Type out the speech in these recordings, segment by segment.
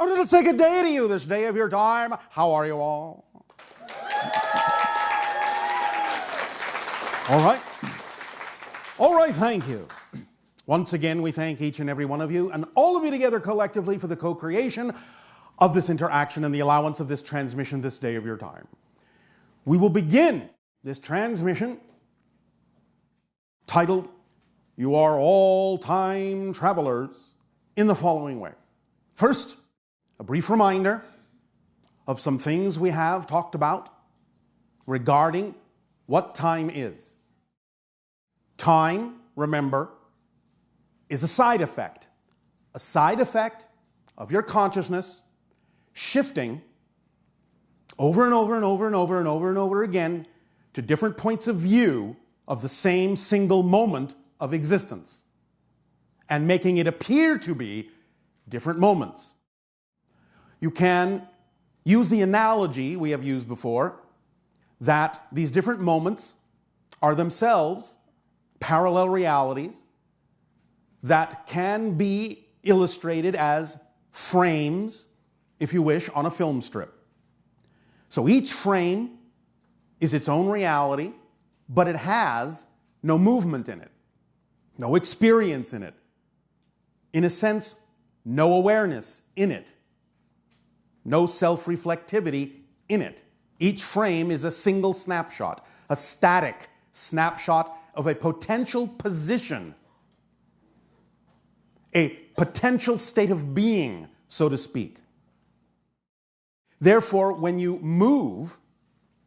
Oh, let's take a day to you, this day of your time. How are you all? All right. All right, thank you. Once again, we thank each and every one of you and all of you together collectively for the co-creation of this interaction and the allowance of this transmission this day of your time. We will begin this transmission titled, You Are All Time Travelers, in the following way. First, a brief reminder of some things we have talked about regarding what time is. Time, remember, is a side effect of your consciousness shifting over and over and over and over and over and over again to different points of view of the same single moment of existence and making it appear to be different moments. You can use the analogy we have used before that these different moments are themselves parallel realities that can be illustrated as frames, if you wish, on a film strip. So each frame is its own reality, but it has no movement in it, no experience in it. In a sense, no awareness in it, no self-reflectivity in it. Each frame is a single snapshot, a static snapshot of a potential position, a potential state of being, so to speak. Therefore, when you move,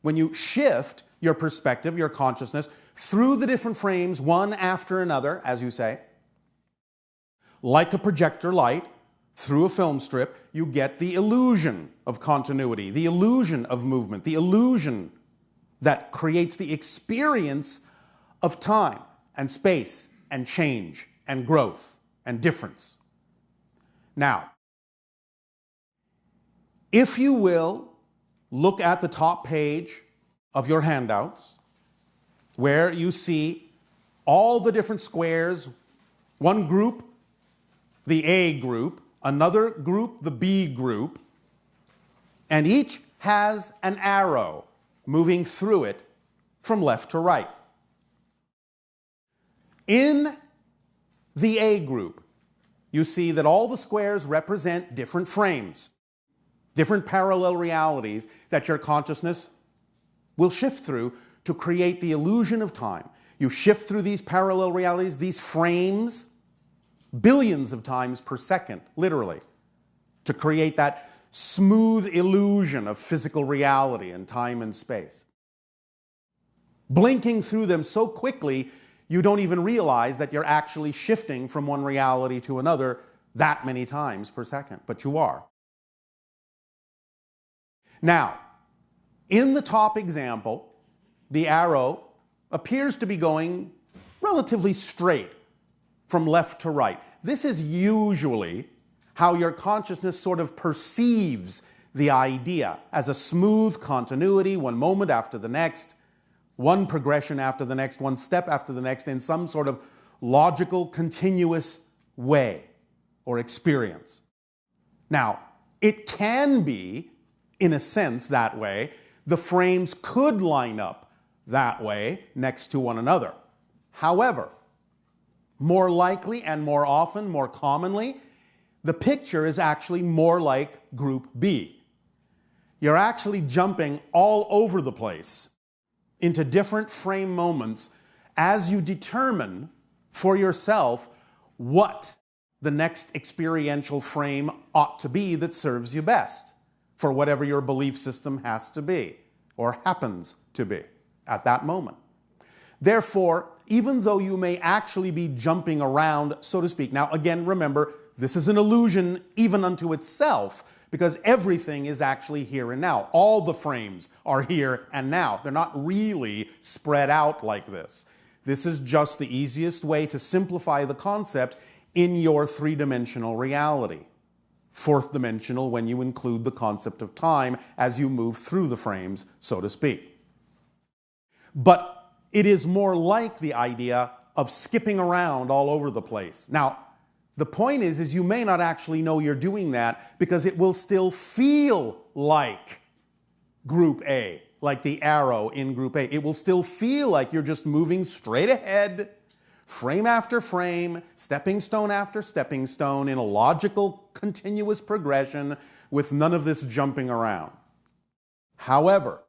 when you shift your perspective, your consciousness, through the different frames, one after another, as you say, like a projector light through a film strip, you get the illusion of continuity, the illusion of movement, the illusion that creates the experience of time and space and change and growth and difference. Now, if you will, look at the top page of your handouts where you see all the different squares, one group, the A group, another group, the B group, and each has an arrow moving through it from left to right. In the A group, you see that all the squares represent different frames, different parallel realities that your consciousness will shift through to create the illusion of time. You shift through these parallel realities, these frames, billions of times per second, literally, to create that smooth illusion of physical reality and time and space. Blinking through them so quickly, you don't even realize that you're actually shifting from one reality to another that many times per second, but you are. Now, in the top example, the arrow appears to be going relatively straight from left to right. This is usually how your consciousness sort of perceives the idea, as a smooth continuity, one moment after the next, one progression after the next, one step after the next, in some sort of logical, continuous way or experience. Now, it can be, in a sense, that way. The frames could line up that way next to one another. However, more likely and more often, more commonly, the picture is actually more like Group B. You're actually jumping all over the place into different frame moments as you determine for yourself what the next experiential frame ought to be that serves you best for whatever your belief system has to be or happens to be at that moment. Therefore, even though you may actually be jumping around, so to speak, now again, remember, this is an illusion even unto itself, because everything is actually here and now. All the frames are here and now. They're not really spread out like this. This is just the easiest way to simplify the concept in your three-dimensional reality. Fourth dimensional when you include the concept of time as you move through the frames, so to speak. But it is more like the idea of skipping around all over the place. Now, The point is you may not actually know you're doing that because it will still feel like Group A, like the arrow in Group A. It will still feel like you're just moving straight ahead, frame after frame, stepping stone after stepping stone in a logical, continuous progression with none of this jumping around. However,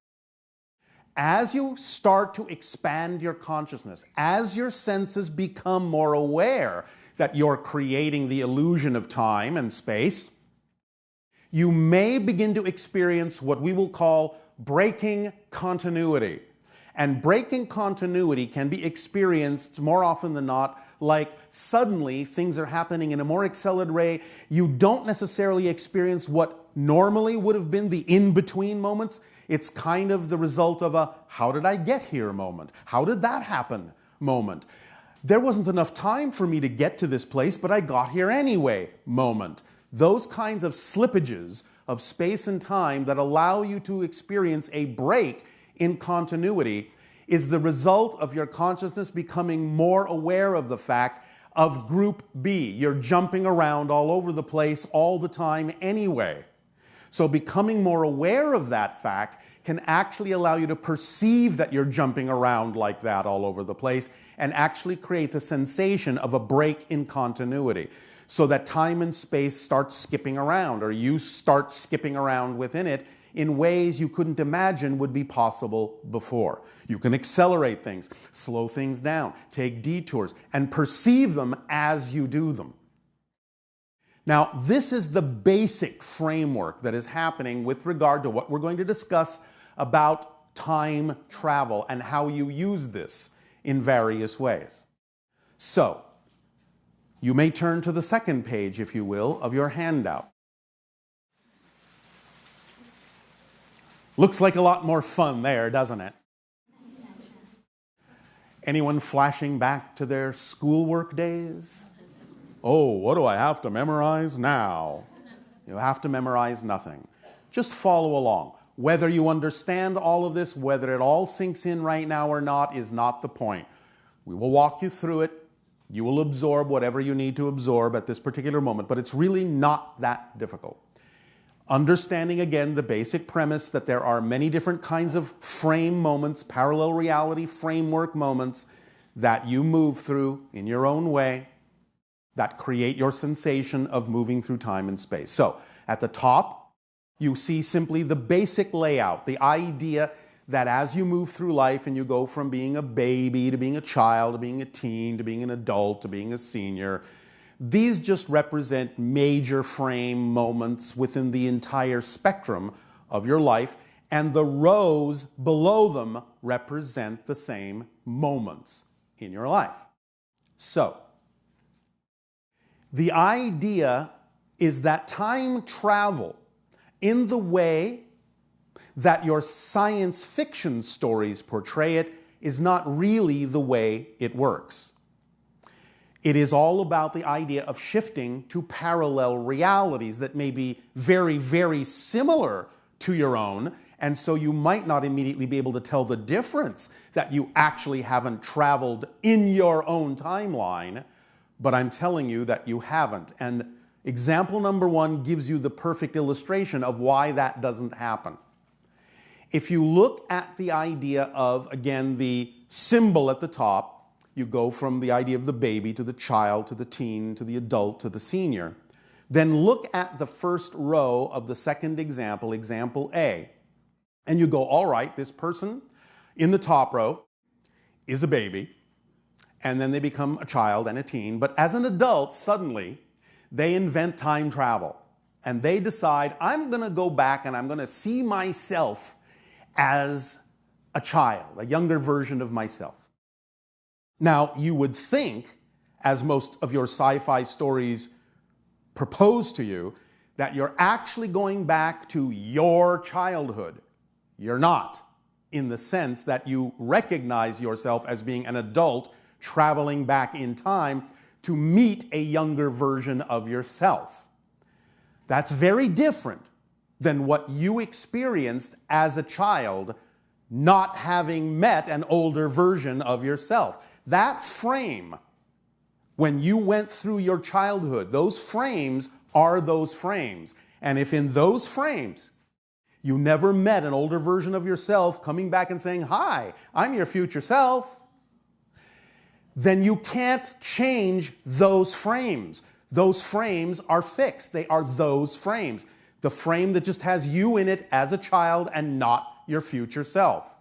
as you start to expand your consciousness, as your senses become more aware that you're creating the illusion of time and space, you may begin to experience what we will call breaking continuity. And breaking continuity can be experienced more often than not like suddenly things are happening in a more accelerated way. You don't necessarily experience what normally would have been the in-between moments. It's kind of the result of a how did I get here moment? How did that happen moment? There wasn't enough time for me to get to this place, but I got here anyway moment. Those kinds of slippages of space and time that allow you to experience a break in continuity is the result of your consciousness becoming more aware of the fact of Group B. You're jumping around all over the place all the time anyway. So becoming more aware of that fact can actually allow you to perceive that you're jumping around like that all over the place and actually create the sensation of a break in continuity so that time and space start skipping around, or you start skipping around within it in ways you couldn't imagine would be possible before. You can accelerate things, slow things down, take detours, and perceive them as you do them. Now, this is the basic framework that is happening with regard to what we're going to discuss about time travel and how you use this in various ways. So, you may turn to the second page, if you will, of your handout. Looks like a lot more fun there, doesn't it? Anyone flashing back to their schoolwork days? Oh, what do I have to memorize now? You have to memorize nothing. Just follow along. Whether you understand all of this, whether it all sinks in right now or not, is not the point. We will walk you through it. You will absorb whatever you need to absorb at this particular moment, but it's really not that difficult. Understanding, again, the basic premise that there are many different kinds of frame moments, parallel reality framework moments that you move through in your own way that create your sensation of moving through time and space. So, at the top, you see simply the basic layout, the idea that as you move through life and you go from being a baby to being a child to being a teen to being an adult to being a senior, these just represent major frame moments within the entire spectrum of your life, and the rows below them represent the same moments in your life. So, the idea is that time travel, in the way that your science fiction stories portray it, is not really the way it works. It is all about the idea of shifting to parallel realities that may be very, very similar to your own, and so you might not immediately be able to tell the difference that you actually haven't traveled in your own timeline, but I'm telling you that you haven't. And example number one gives you the perfect illustration of why that doesn't happen. If you look at the idea of, again, the symbol at the top, you go from the idea of the baby to the child to the teen to the adult to the senior. Then look at the first row of the second example, example A, and you go, all right, this person in the top row is a baby, and then they become a child and a teen, but as an adult, suddenly, they invent time travel, and they decide, I'm going to go back and I'm going to see myself as a child, a younger version of myself. Now, you would think, as most of your sci-fi stories propose to you, that you're actually going back to your childhood. You're not, in the sense that you recognize yourself as being an adult traveling back in time to meet a younger version of yourself. That's very different than what you experienced as a child, not having met an older version of yourself. That frame When you went through your childhood, those frames are those frames. And if in those frames you never met an older version of yourself coming back and saying, "Hi, I'm your future self," then you can't change those frames. Those frames are fixed. They are those frames. The frame that just has you in it as a child and not your future self.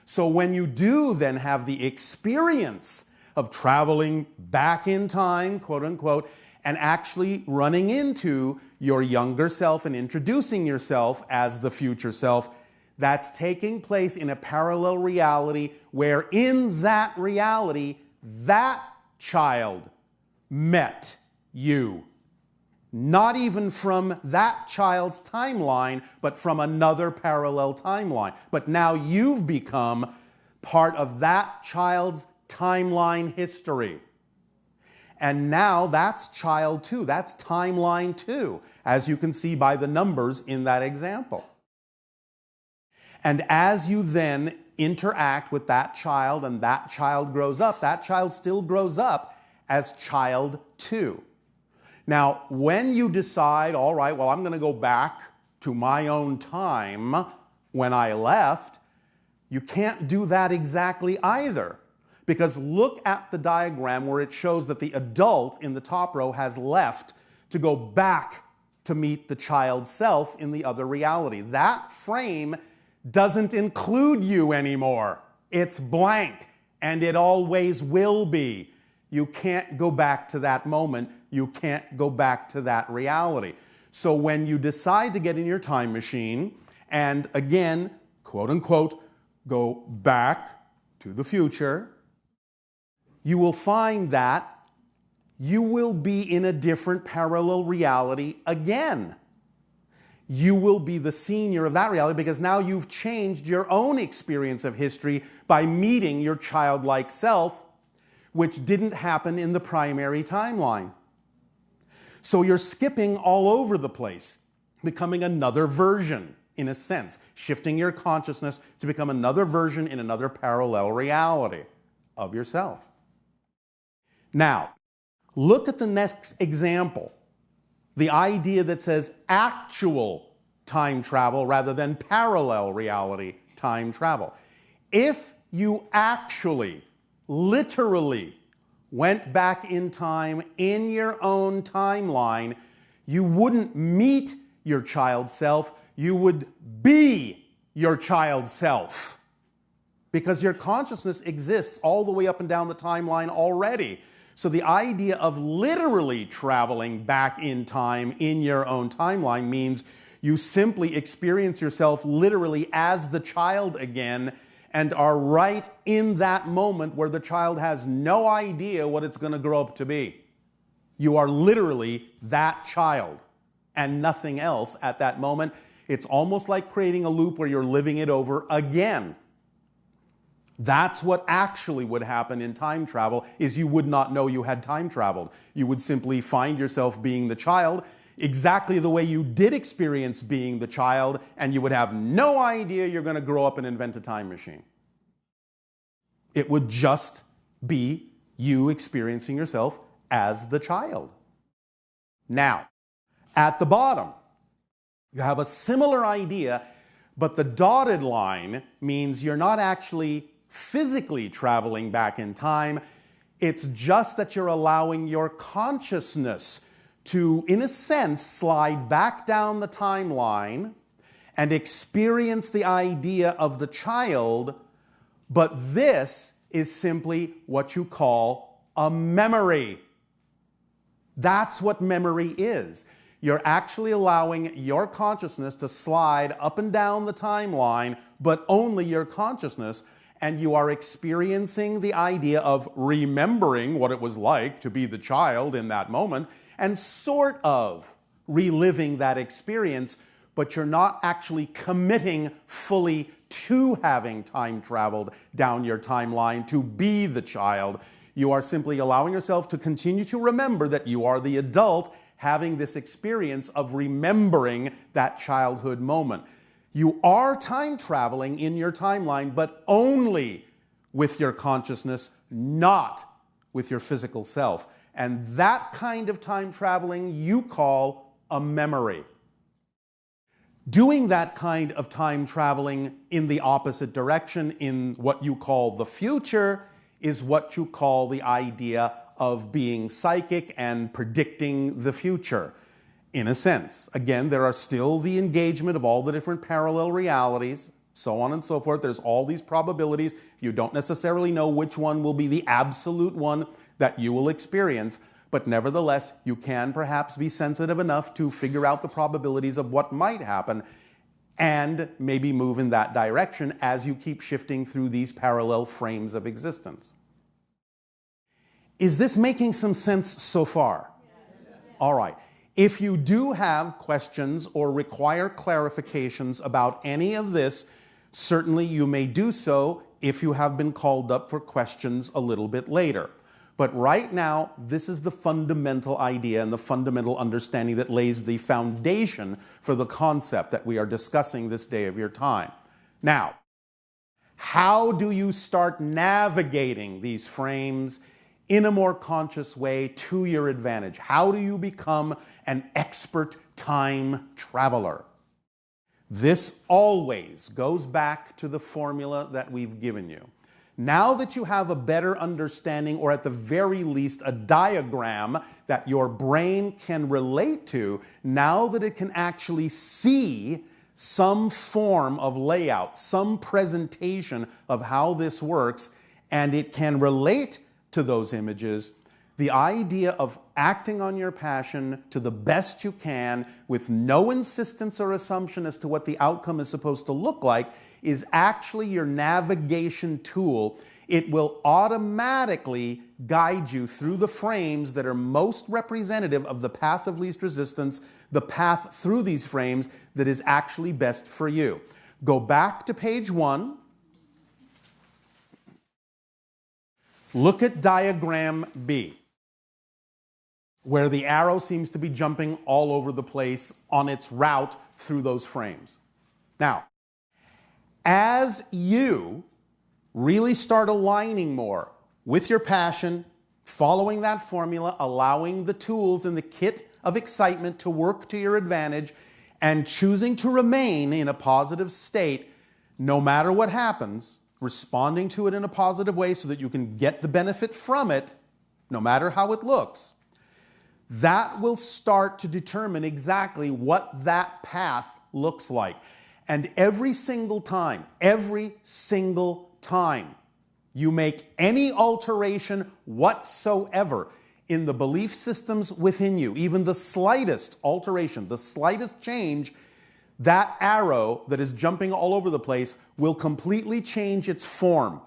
So when you do then have the experience of traveling back in time, quote unquote, and actually running into your younger self and introducing yourself as the future self, that's taking place in a parallel reality where in that reality, that child met you. Not even from that child's timeline, but from another parallel timeline. But now you've become part of that child's timeline history. And now that's child 2, that's timeline 2, as you can see by the numbers in that example. And as you then interact with that child and that child grows up, that child still grows up as child 2. Now, when you decide, all right, well, I'm going to go back to my own time when I left, you can't do that exactly either. Because look at the diagram where it shows that the adult in the top row has left to go back to meet the child self in the other reality. That frame doesn't include you anymore. It's blank, and it always will be. You can't go back to that moment. You can't go back to that reality. So when you decide to get in your time machine and again, quote unquote, go back to the future, you will find that you will be in a different parallel reality again. You will be the senior of that reality because now you've changed your own experience of history by meeting your childlike self, which didn't happen in the primary timeline. So you're skipping all over the place, becoming another version, in a sense, shifting your consciousness to become another version in another parallel reality of yourself. Now, look at the next example. The idea that says actual time travel rather than parallel reality time travel. If you actually, literally, went back in time in your own timeline, you wouldn't meet your child self, you would be your child self. Because your consciousness exists all the way up and down the timeline already. So the idea of literally traveling back in time in your own timeline means you simply experience yourself literally as the child again and are right in that moment where the child has no idea what it's going to grow up to be. You are literally that child and nothing else at that moment. It's almost like creating a loop where you're living it over again. That's what actually would happen in time travel, is you would not know you had time traveled. You would simply find yourself being the child exactly the way you did experience being the child, and you would have no idea you're going to grow up and invent a time machine. It would just be you experiencing yourself as the child. Now, at the bottom, you have a similar idea, but the dotted line means you're not actually physically traveling back in time. It's just that you're allowing your consciousness to, in a sense, slide back down the timeline and experience the idea of the child, but this is simply what you call a memory. That's what memory is. You're actually allowing your consciousness to slide up and down the timeline, but only your consciousness, and you are experiencing the idea of remembering what it was like to be the child in that moment, and sort of reliving that experience, but you're not actually committing fully to having time traveled down your timeline to be the child. You are simply allowing yourself to continue to remember that you are the adult having this experience of remembering that childhood moment. You are time traveling in your timeline, but only with your consciousness, not with your physical self. And that kind of time traveling you call a memory. Doing that kind of time traveling in the opposite direction, in what you call the future, is what you call the idea of being psychic and predicting the future. In a sense, again, there are still the engagement of all the different parallel realities, so on and so forth. There's all these probabilities. You don't necessarily know which one will be the absolute one that you will experience, but nevertheless, you can perhaps be sensitive enough to figure out the probabilities of what might happen and maybe move in that direction as you keep shifting through these parallel frames of existence. Is this making some sense so far? Yes. All right. If you do have questions or require clarifications about any of this, certainly you may do so if you have been called up for questions a little bit later. But right now, this is the fundamental idea and the fundamental understanding that lays the foundation for the concept that we are discussing this day of your time. Now, how do you start navigating these frames in a more conscious way to your advantage? How do you become an expert time traveler? This always goes back to the formula that we've given you. Now that you have a better understanding, or at the very least a diagram that your brain can relate to, now that it can actually see some form of layout, some presentation of how this works, and it can relate to those images, the idea of acting on your passion to the best you can with no insistence or assumption as to what the outcome is supposed to look like is actually your navigation tool. It will automatically guide you through the frames that are most representative of the path of least resistance, the path through these frames that is actually best for you. Go back to page 1. Look at diagram B, where the arrow seems to be jumping all over the place on its route through those frames. Now, as you really start aligning more with your passion, following that formula, allowing the tools in the kit of excitement to work to your advantage, and choosing to remain in a positive state, no matter what happens, responding to it in a positive way so that you can get the benefit from it, no matter how it looks, that will start to determine exactly what that path looks like. And every single time you make any alteration whatsoever in the belief systems within you, even the slightest alteration, the slightest change, that arrow that is jumping all over the place will completely change its form,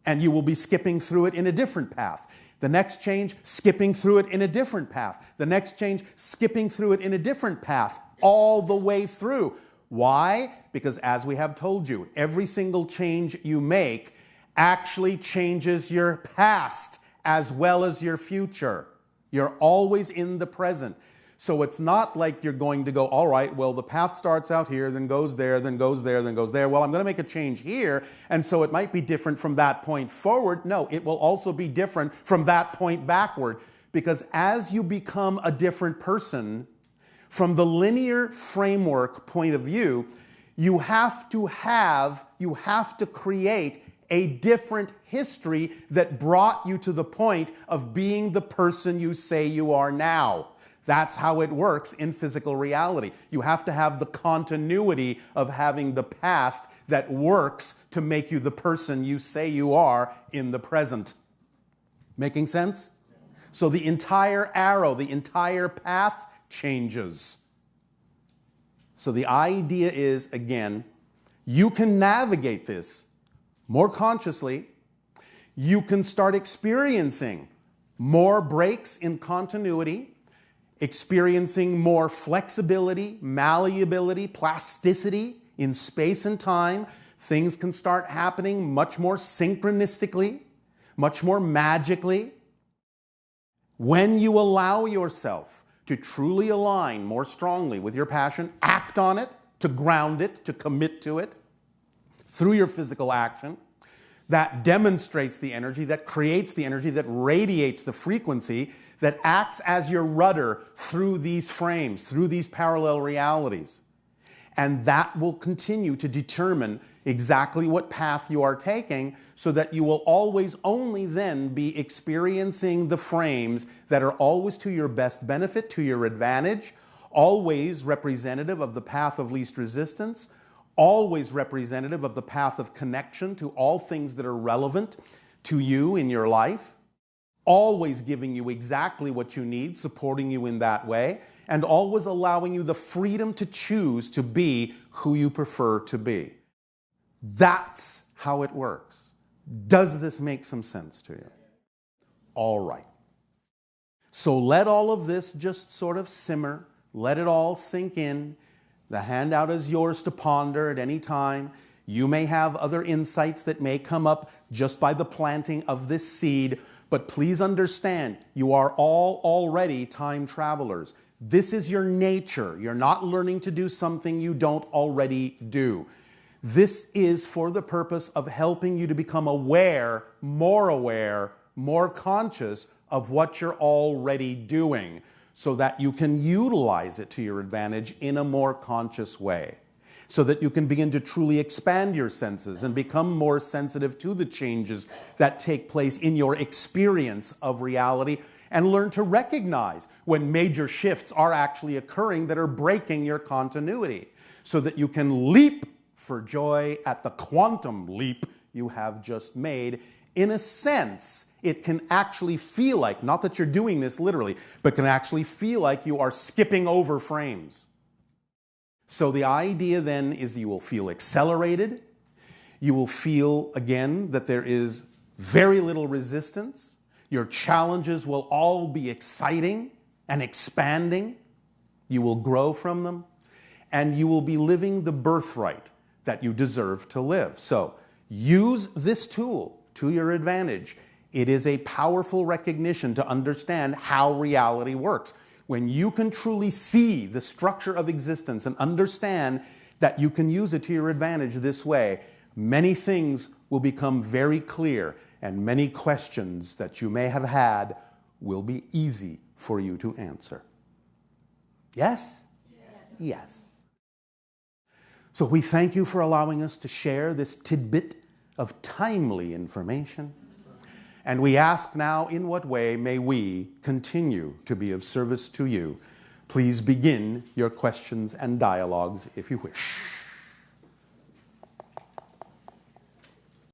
and you will be skipping through it in a different path. The next change, skipping through it in a different path. The next change, skipping through it in a different path, all the way through. Why? Because as we have told you, every single change you make actually changes your past as well as your future. You're always in the present. So it's not like you're going to go, all right, well, the path starts out here, then goes there, then goes there, then goes there. Well, I'm going to make a change here, and so it might be different from that point forward. No, it will also be different from that point backward, because as you become a different person, from the linear framework point of view, you have to create a different history that brought you to the point of being the person you say you are now. That's how it works in physical reality. You have to have the continuity of having the past that works to make you the person you say you are in the present. Making sense? So the entire arrow, the entire path changes. So the idea is, again, you can navigate this more consciously. You can start experiencing more breaks in continuity, experiencing more flexibility, malleability, plasticity in space and time. Things can start happening much more synchronistically, much more magically. When you allow yourself to truly align more strongly with your passion, act on it, to ground it, to commit to it through your physical action, that demonstrates the energy, that creates the energy, that radiates the frequency, that acts as your rudder through these frames, through these parallel realities. And that will continue to determine exactly what path you are taking, so that you will always only then be experiencing the frames that are always to your best benefit, to your advantage, always representative of the path of least resistance, always representative of the path of connection to all things that are relevant to you in your life, always giving you exactly what you need, supporting you in that way, and always allowing you the freedom to choose to be who you prefer to be. That's how it works. Does this make some sense to you? All right. So let all of this just sort of simmer. Let it all sink in. The handout is yours to ponder at any time. You may have other insights that may come up just by the planting of this seed, but please understand, you are all already time travelers. This is your nature. You're not learning to do something you don't already do. This is for the purpose of helping you to become aware, more conscious of what you're already doing, so that you can utilize it to your advantage in a more conscious way, so that you can begin to truly expand your senses and become more sensitive to the changes that take place in your experience of reality, and learn to recognize when major shifts are actually occurring that are breaking your continuity, so that you can leap for joy at the quantum leap you have just made. In a sense, it can actually feel like, not that you're doing this literally, but can actually feel like you are skipping over frames. So the idea then is you will feel accelerated. You will feel, again, that there is very little resistance. Your challenges will all be exciting and expanding. You will grow from them, and you will be living the birthright that you deserve to live. So use this tool to your advantage. It is a powerful recognition to understand how reality works. When you can truly see the structure of existence and understand that you can use it to your advantage this way, many things will become very clear, and many questions that you may have had will be easy for you to answer. Yes? Yes. Yes. So we thank you for allowing us to share this tidbit of timely information. And we ask now, in what way may we continue to be of service to you? Please begin your questions and dialogues if you wish.